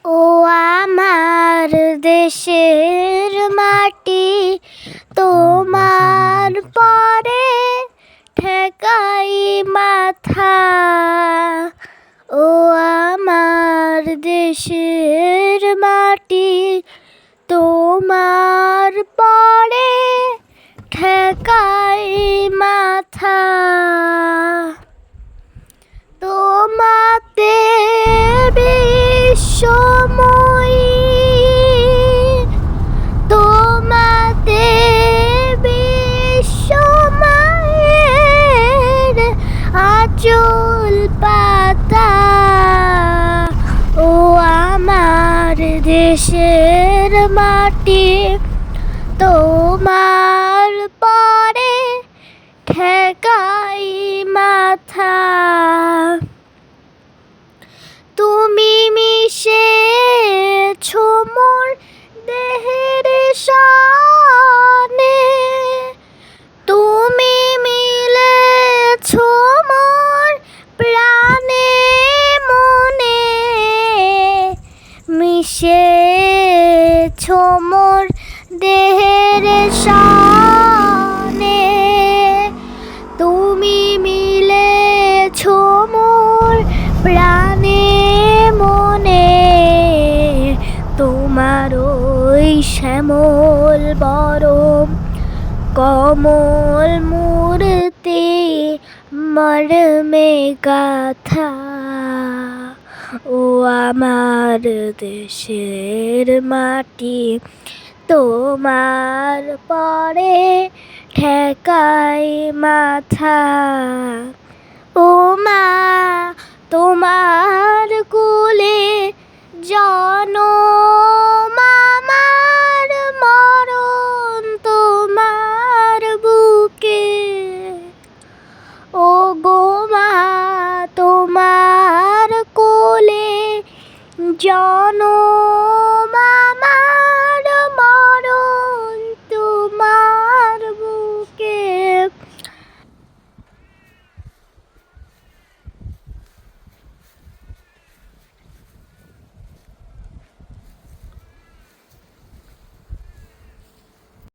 ও আমার দেশের মাটি, তোমার পরে ঠেকাই মাথা। ও আমার দেশের মাটি, তোমার পরে ঠেকাই মাথা। তোমাতে বিশ্বময়ী, তোমাতে বিশ্বমায়ের আঁচল পাতা। ও আমার দেশের মাটি, তোমার পরে ঠেকাই মাথা। তুমি মিশেছো মোর দেহের সনে, তুমি মিলেছো মোর প্রাণে মনে। মিশেছো মোর দেহের সনে, তুমি মিলেছো মোর প্রাণে মনে। তোমার ওই শ্যামল বরম কমল মূর্তি মর্মে গাথা। ও আমার দেশের মাটি, তোমার পরে ঠেকাই মাথা। ও মা, তোমার